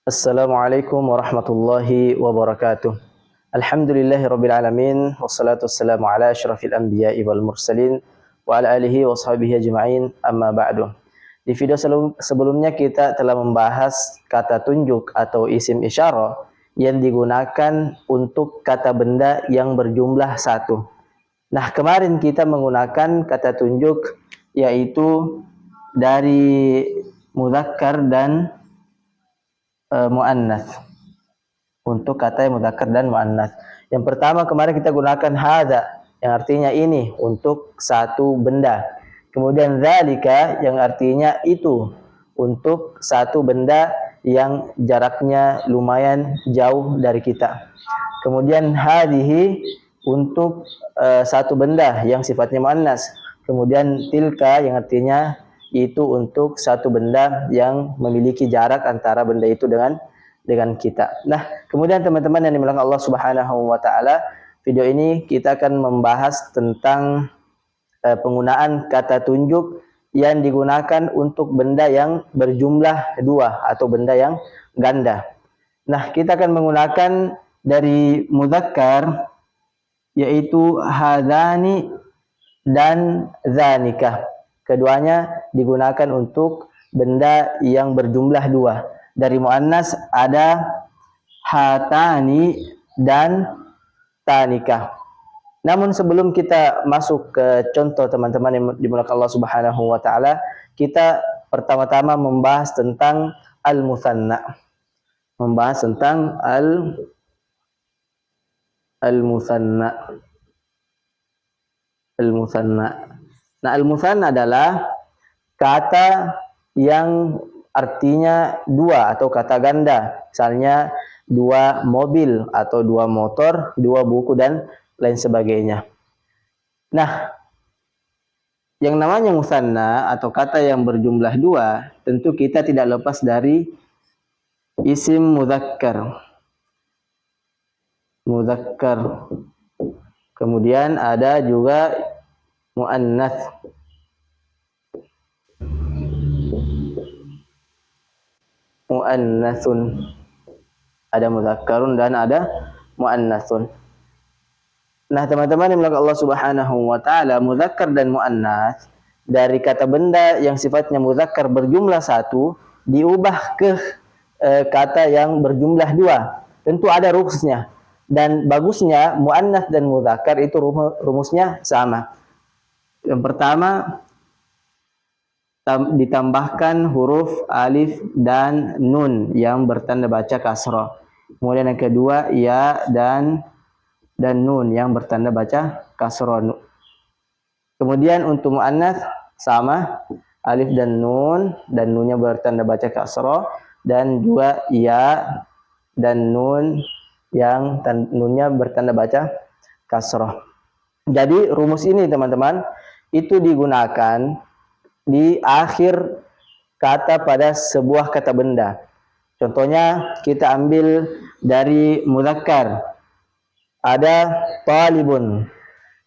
Assalamualaikum warahmatullahi wabarakatuh. Alhamdulillahirabbil alamin wassalatu wassalamu ala asyrafil anbiya'i wal mursalin wa ala alihi washabihi ajma'in amma ba'du. Di video sebelumnya kita telah membahas kata tunjuk atau isim isyarah yang digunakan untuk kata benda yang berjumlah satu. Nah, kemarin kita menggunakan kata tunjuk yaitu dari mudzakkar dan muannats. Untuk kata yang mudzakkar dan muannats. Yang pertama kemarin kita gunakan hadza yang artinya ini untuk satu benda. Kemudian dzalika yang artinya itu untuk satu benda yang jaraknya lumayan jauh dari kita. Kemudian hadhihi untuk satu benda yang sifatnya muannats. Kemudian tilka yang artinya itu untuk satu benda yang memiliki jarak antara benda itu dengan kita. Nah, kemudian teman-teman yang dimuliakan Allah Subhanahu wa taala, video ini kita akan membahas tentang penggunaan kata tunjuk yang digunakan untuk benda yang berjumlah dua atau benda yang ganda. Nah, kita akan menggunakan dari mudzakkar yaitu hadzani dan dzanika. Keduanya digunakan untuk benda yang berjumlah dua. Dari muannas ada hatani dan tanika. Namun sebelum kita masuk ke contoh teman-teman yang dimuliakan Allah Subhanahu wa taala, kita pertama-tama membahas tentang al-mutsanna. Membahas tentang al-mutsanna. Al-mutsanna. Nah, al-mutsanna adalah kata yang artinya dua atau kata ganda. Misalnya dua mobil atau dua motor, dua buku dan lain sebagainya. Nah, yang namanya mutsanna atau kata yang berjumlah dua, tentu kita tidak lepas dari isim mudzakkar. Mudzakkar. Kemudian ada juga muannats. Muannatsun. Ada mudzakkarun dan ada muannatsun. Nah, teman-teman yang dimuliakan Allah Subhanahu wa taala, mudzakkar dan muannats dari kata benda yang sifatnya mudzakkar berjumlah satu diubah ke kata yang berjumlah dua. Tentu ada rumusnya. Dan bagusnya muannats dan mudzakkar itu rumusnya sama. Yang pertama ditambahkan huruf alif dan nun yang bertanda baca kasrah. Kemudian yang kedua ya dan nun yang bertanda baca kasrah. Kemudian untuk muannats sama, alif dan nunnya bertanda baca kasrah, dan juga ya dan nun yang nunnya bertanda baca kasrah. Jadi rumus ini teman-teman itu digunakan di akhir kata pada sebuah kata benda. Contohnya kita ambil dari mudzakkar. Ada talibun.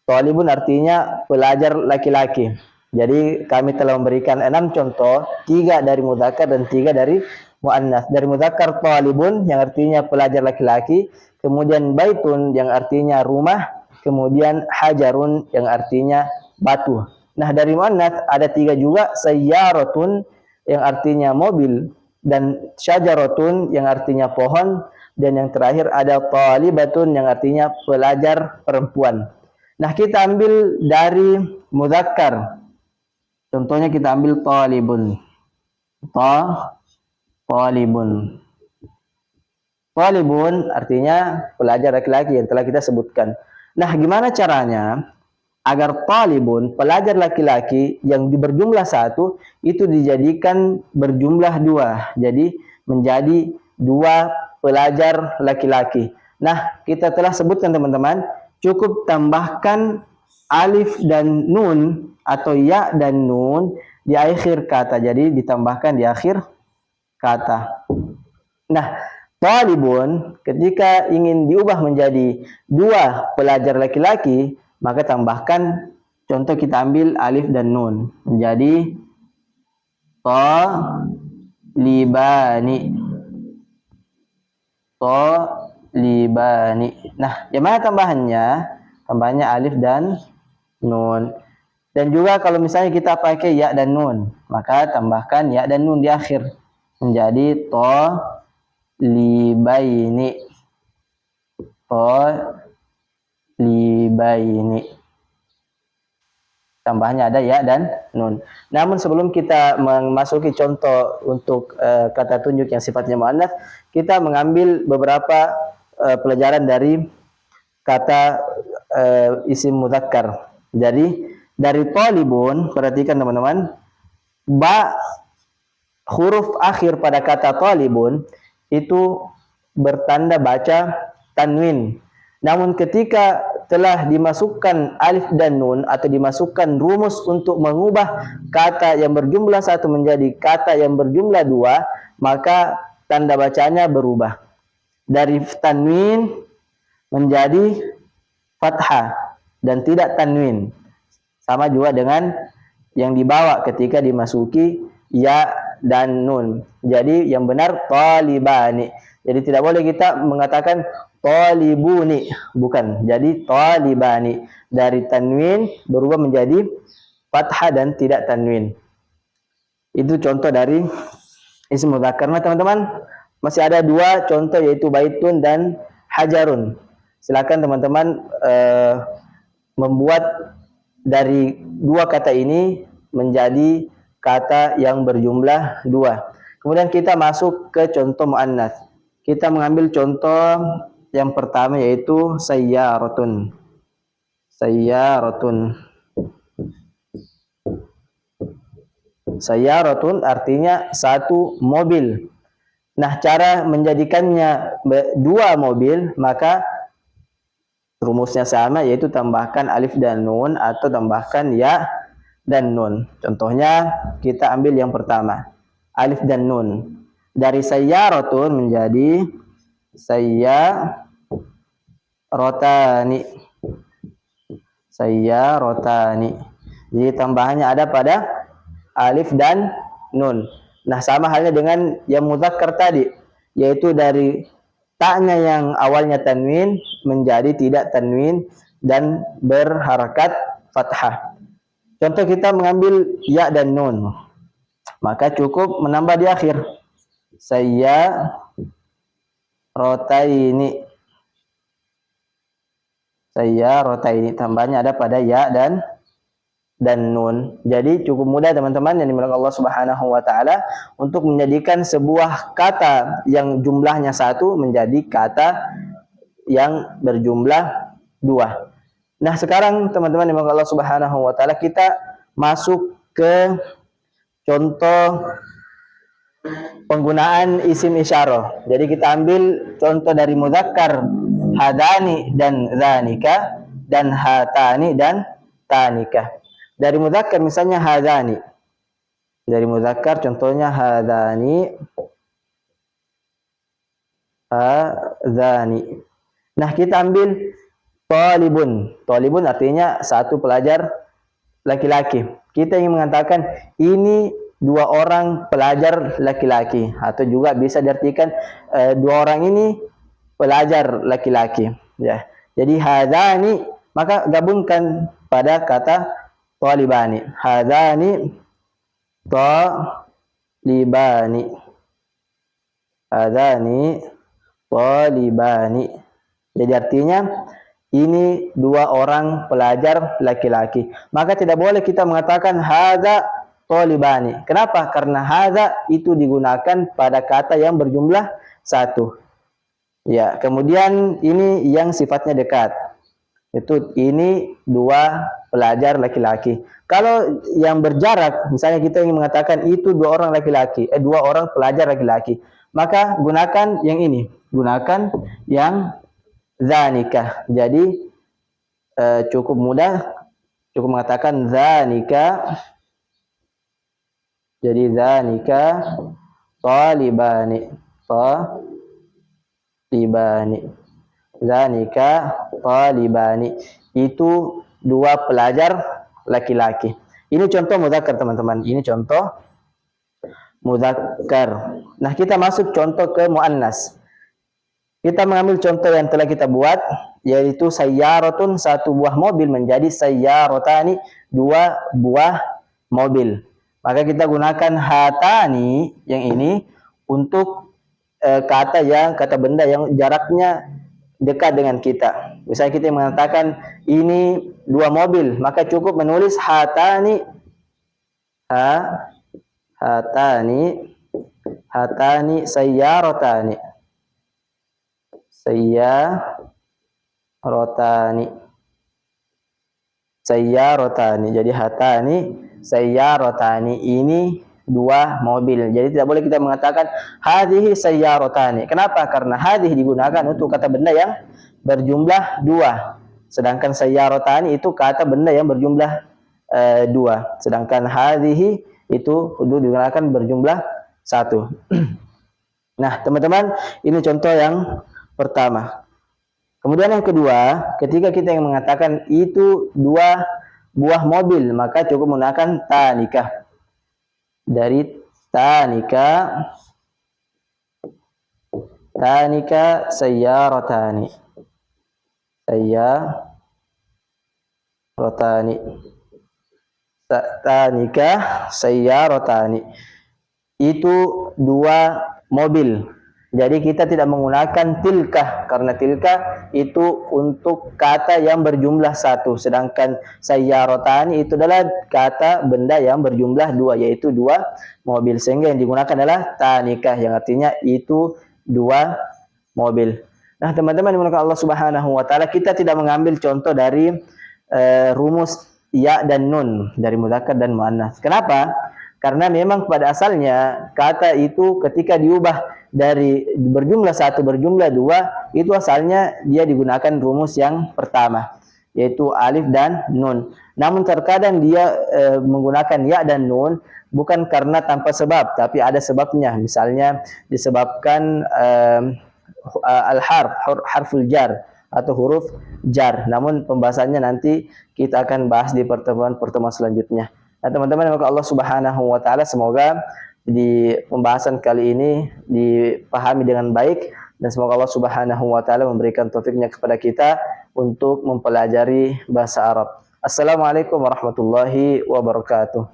Talibun artinya pelajar laki-laki. Jadi kami telah memberikan 6 contoh, 3 dari mudzakkar dan 3 dari muannats. Dari mudzakkar talibun yang artinya pelajar laki-laki, kemudian baitun yang artinya rumah, kemudian hajarun yang artinya batu. Nah, dari muannats ada 3 juga, sayyaratun yang artinya mobil dan syajaratun yang artinya pohon, dan yang terakhir ada talibatun yang artinya pelajar perempuan. Nah, kita ambil dari mudzakkar. Contohnya kita ambil talibun. Talibun. Talibun artinya pelajar laki-laki yang telah kita sebutkan. Nah, gimana caranya agar talibun, pelajar laki-laki yang berjumlah satu, itu dijadikan berjumlah dua. Jadi menjadi dua pelajar laki-laki. Nah, kita telah sebutkan teman-teman, cukup tambahkan alif dan nun atau ya dan nun di akhir kata. Jadi ditambahkan di akhir kata. Nah, talibun ketika ingin diubah menjadi dua pelajar laki-laki, maka tambahkan, contoh kita ambil alif dan nun menjadi talibani. talibani. Nah, yang mana tambahannya? Tambahannya alif dan nun. Dan juga kalau misalnya kita pakai ya dan nun, maka tambahkan ya dan nun di akhir menjadi talibaini. Talibaini. Tambahnya ada ya dan nun. Namun sebelum kita memasuki contoh untuk kata tunjuk yang sifatnya muannats, kita mengambil beberapa pelajaran dari kata isim mudzakkar. Jadi dari talibun, perhatikan teman-teman, ba huruf akhir pada kata talibun itu bertanda baca tanwin. Namun ketika telah dimasukkan alif dan nun atau dimasukkan rumus untuk mengubah kata yang berjumlah satu menjadi kata yang berjumlah dua, maka tanda bacanya berubah dari tanwin menjadi fathah dan tidak tanwin. Sama juga dengan yang dibawa ketika dimasuki ya dan nun. Jadi yang benar talibani. Jadi tidak boleh kita mengatakan talibuni, bukan. Jadi talibani. Dari tanwin berubah menjadi fathah dan tidak tanwin. Itu contoh dari isim mudzakkar. Nah, teman-teman, masih ada dua contoh yaitu baitun dan hajarun. Silakan teman-teman membuat dari dua kata ini menjadi kata yang berjumlah dua. Kemudian kita masuk ke contoh muannats. Kita mengambil contoh yang pertama yaitu sayyaratun. Sayyaratun. Sayyaratun artinya satu mobil. Nah, cara menjadikannya dua mobil, maka rumusnya sama, yaitu tambahkan alif dan nun atau tambahkan ya dan nun. Contohnya kita ambil yang pertama, alif dan nun. Dari sayyaratun menjadi sayyarotani. Sayyarotani. Jadi tambahannya ada pada alif dan nun. Nah, sama halnya dengan yang mudzakkar tadi, yaitu dari taknya yang awalnya tanwin menjadi tidak tanwin dan berharakat fathah. Contoh kita mengambil ya dan nun, maka cukup menambah di akhir. Sayyarotaini. Sayyarotaini. Tambahnya ada pada ya dan nun. Jadi cukup mudah teman-teman yang dimiliki Allah Subhanahu wa taala untuk menjadikan sebuah kata yang jumlahnya satu menjadi kata yang berjumlah dua. Nah, sekarang teman-teman yang dimiliki Allah Subhanahu wa taala, kita masuk ke contoh penggunaan isim isyarah. Jadi kita ambil contoh dari mudzakkar hadani dan dzanika dan hatani dan tanika. Dari mudzakkar misalnya hadani. Dari mudzakkar contohnya hadani. Hadani. Nah, kita ambil talibun. Talibun artinya satu pelajar laki-laki. Kita ingin mengatakan ini dua orang pelajar laki-laki, atau juga bisa diartikan dua orang ini pelajar laki-laki, ya. Jadi hadani, maka gabungkan pada kata talibani. Hadani talibani. Hadani talibani. Jadi artinya ini dua orang pelajar laki-laki. Maka tidak boleh kita mengatakan hadza talibani. Kenapa? Karena hadza itu digunakan pada kata yang berjumlah satu. Ya, kemudian ini yang sifatnya dekat. Itu ini dua pelajar laki-laki. Kalau yang berjarak, misalnya kita ingin mengatakan itu dua orang laki-laki, dua orang pelajar laki-laki, maka gunakan yang ini. Gunakan yang zanikah. Jadi cukup mudah, cukup mengatakan zanika. Jadi zanika talibani. Talibani. Zanika talibani. Itu dua pelajar laki-laki. Ini contoh mudzakkar teman-teman. Ini contoh mudzakkar. Nah, kita masuk contoh ke muannas. Kita mengambil contoh yang telah kita buat, yaitu sayyaratun, satu buah mobil, menjadi sayyarotani, dua buah mobil. Maka kita gunakan hatani yang ini untuk kata benda yang jaraknya dekat dengan kita. Misalnya kita mengatakan ini dua mobil, maka cukup menulis hatani, hatani sayyarotani. Sayyarotani. Jadi hatani sayyarotani, ini dua mobil. Jadi tidak boleh kita mengatakan hadhihi sayyarotani. Kenapa? Karena hadhihi digunakan untuk kata benda yang berjumlah dua. Sedangkan sayyarotani itu kata benda yang berjumlah dua. Sedangkan hadhihi itu digunakan berjumlah satu. Nah, teman-teman, ini contoh yang pertama. Kemudian yang kedua, ketika kita yang mengatakan itu dua buah mobil, maka cukup menggunakan tanika. Dari tanika sayyarotani. Tanika sayyarotani. Itu dua mobil. Jadi kita tidak menggunakan tilka, karena tilka itu untuk kata yang berjumlah satu. Sedangkan sayyarotani itu adalah kata benda yang berjumlah dua, yaitu dua mobil. Sehingga yang digunakan adalah tanikah, yang artinya itu dua mobil. Nah, teman-teman dimulakan Allah Subhanahu wa taala, kita tidak mengambil contoh dari rumus ya dan nun, dari mudzakkar dan muannats. Kenapa? Karena memang pada asalnya kata itu ketika diubah dari berjumlah satu berjumlah dua, itu asalnya dia digunakan rumus yang pertama, yaitu alif dan nun. Namun terkadang dia menggunakan ya dan nun bukan karena tanpa sebab, tapi ada sebabnya. Misalnya disebabkan harful jar atau huruf jar. Namun pembahasannya nanti kita akan bahas di pertemuan selanjutnya. Nah, teman-teman, maka Allah Subhanahu wa taala semoga di pembahasan kali ini dipahami dengan baik, dan semoga Allah Subhanahu wa taala memberikan taufiknya kepada kita untuk mempelajari bahasa Arab. Assalamualaikum warahmatullahi wabarakatuh.